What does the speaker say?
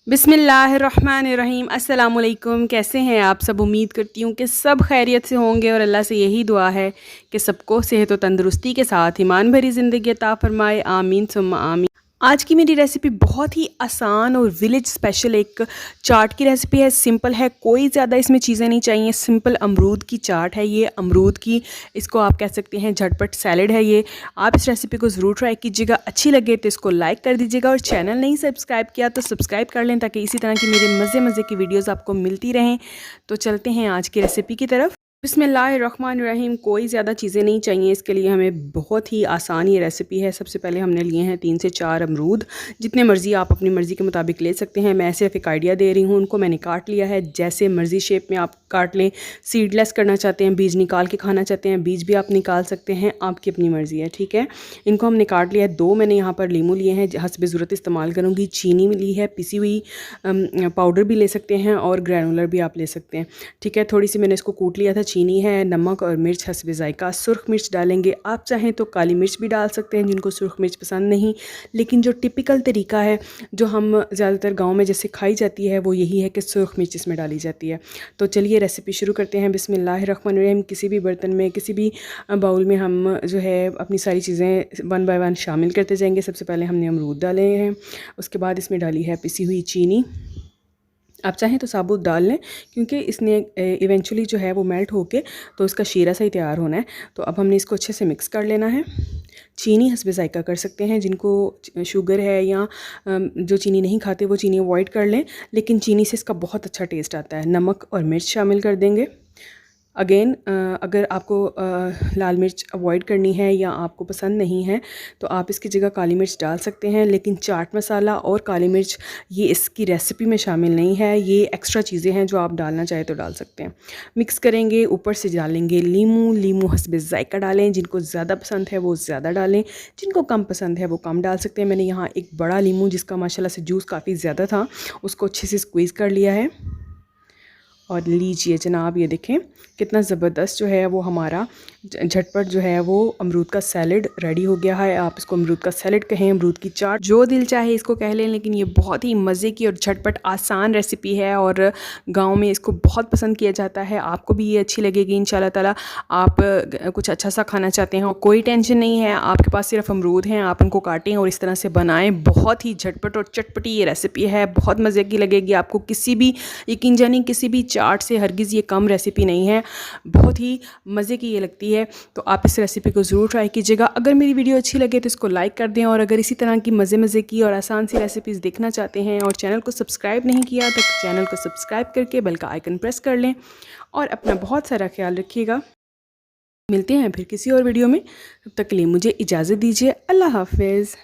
बिस्मिल्लाहिर्रहमानिर्रहीम। अस्सलामुअलैकुम। कैसे हैं आप सब? उम्मीद करती हूँ कि सब खैरियत से होंगे और अल्लाह से यही दुआ है कि सबको सेहत व तंदुरुस्ती के साथ ईमान भरी ज़िंदगी अता फ़रमाए। आमीन सुम्मा आमीन। आज की मेरी रेसिपी बहुत ही आसान और विलेज स्पेशल एक चाट की रेसिपी है। सिंपल है, कोई ज़्यादा इसमें चीज़ें नहीं चाहिए। सिंपल अमरूद की चाट है ये। अमरूद की, इसको आप कह सकते हैं झटपट सैलड है ये। आप इस रेसिपी को ज़रूर ट्राई कीजिएगा। अच्छी लगे तो इसको लाइक कर दीजिएगा और चैनल नहीं सब्सक्राइब किया तो सब्सक्राइब कर लें ताकि इसी तरह की मेरे मज़े मज़े की वीडियोज़ आपको मिलती रहें। तो चलते हैं आज की रेसिपी की तरफ। बिस्मिल्लाहिर्रहमानिर्रहीम। कोई ज़्यादा चीज़ें नहीं चाहिए इसके लिए, हमें बहुत ही आसान ये रेसिपी है। सबसे पहले हमने लिए हैं 3 से 4 अमरूद। जितने मर्ज़ी आप अपनी मर्ज़ी के मुताबिक ले सकते हैं। मैं सिर्फ एक आइडिया दे रही हूँ। उनको मैंने काट लिया है, जैसे मर्ज़ी शेप में आप काट लें। सीडलेस करना चाहते हैं, बीज निकाल के खाना चाहते हैं, बीज भी आप निकाल सकते हैं, आपकी अपनी मर्ज़ी है, ठीक है। इनको हमने काट लिया है। 2 मैंने यहाँ पर लीमू लिए हैं, हस्बे ज़रूरत इस्तेमाल करूँगी। चीनी ली है, पिसी हुई पाउडर भी ले सकते हैं और ग्रैनुलर भी आप ले सकते हैं, ठीक है। थोड़ी सी मैंने इसको कूट लिया था। चीनी है, नमक और मिर्च हस्बे ज़ायका। सुर्ख मिर्च डालेंगे, आप चाहें तो काली मिर्च भी डाल सकते हैं जिनको सुर्ख मिर्च पसंद नहीं। लेकिन जो टिपिकल तरीका है, जो हम ज़्यादातर गांव में जैसे खाई जाती है, वो यही है कि सुर्ख मिर्च इसमें डाली जाती है। तो चलिए रेसिपी शुरू करते हैं। बिस्मिल्लाहिर्रहमानिर्रहीम। किसी भी बर्तन में, किसी भी बाउल में हम जो है अपनी सारी चीज़ें 1 बाय 1 शामिल करते जाएंगे। सबसे पहले हमने अमरूद डाले हैं, उसके बाद इसमें डाली है पिसी हुई चीनी। आप चाहें तो साबुत डाल लें क्योंकि इसने इवेंचुअली जो है वो मेल्ट होके तो इसका शीरा सा ही तैयार होना है। तो अब हमने इसको अच्छे से मिक्स कर लेना है। चीनी हस्बे ज़ायका कर सकते हैं, जिनको शुगर है या जो चीनी नहीं खाते वो चीनी अवॉइड कर लें, लेकिन चीनी से इसका बहुत अच्छा टेस्ट आता है। नमक और मिर्च शामिल कर देंगे। अगेन अगर आपको लाल मिर्च अवॉइड करनी है या आपको पसंद नहीं है तो आप इसकी जगह काली मिर्च डाल सकते हैं, लेकिन चाट मसाला और काली मिर्च ये इसकी रेसिपी में शामिल नहीं है। ये एक्स्ट्रा चीज़ें हैं जो आप डालना चाहे तो डाल सकते हैं। मिक्स करेंगे, ऊपर से डालेंगे लीमू हस्बे ज़ायका डालें। जिनको ज़्यादा पसंद है वो ज़्यादा डालें, जिनको कम पसंद है वो कम डाल सकते हैं। मैंने यहाँ एक बड़ा लीमू जिसका माशाल्लाह से जूस काफ़ी ज़्यादा था, उसको अच्छे से स्क्वीज़ कर लिया है। और लीजिए जनाब, ये देखें कितना ज़बरदस्त जो है वो हमारा झटपट जो है वो अमरूद का सैलड रेडी हो गया है। आप इसको अमरूद का सैलड कहें, अमरूद की चाट, जो दिल चाहे इसको कह लें, लेकिन ये बहुत ही मज़े की और झटपट आसान रेसिपी है और गांव में इसको बहुत पसंद किया जाता है। आपको भी ये अच्छी लगेगी इंशाल्लाह ताला। आप कुछ अच्छा सा खाना चाहते हैं, कोई टेंशन नहीं है, आपके पास सिर्फ अमरूद हैं, आप उनको काटें और इस तरह से बनाएँ। बहुत ही झटपट और चटपटी ये रेसिपी है, बहुत मज़े की लगेगी आपको। किसी भी, यकीन जानिए, किसी भी चाट से हरगिज़ ये कम रेसिपी नहीं है, बहुत ही मज़े की ये लगती है। तो आप इस रेसिपी को ज़रूर ट्राई कीजिएगा। अगर मेरी वीडियो अच्छी लगे तो इसको लाइक कर दें, और अगर इसी तरह की मज़े की और आसान सी रेसिपीज़ देखना चाहते हैं और चैनल को सब्सक्राइब नहीं किया तो चैनल को सब्सक्राइब करके बेल का आइकन प्रेस कर लें। और अपना बहुत सारा ख्याल रखिएगा। मिलते हैं फिर किसी और वीडियो में, तब तक के लिए मुझे इजाज़त दीजिए। अल्लाह हाफ़िज़।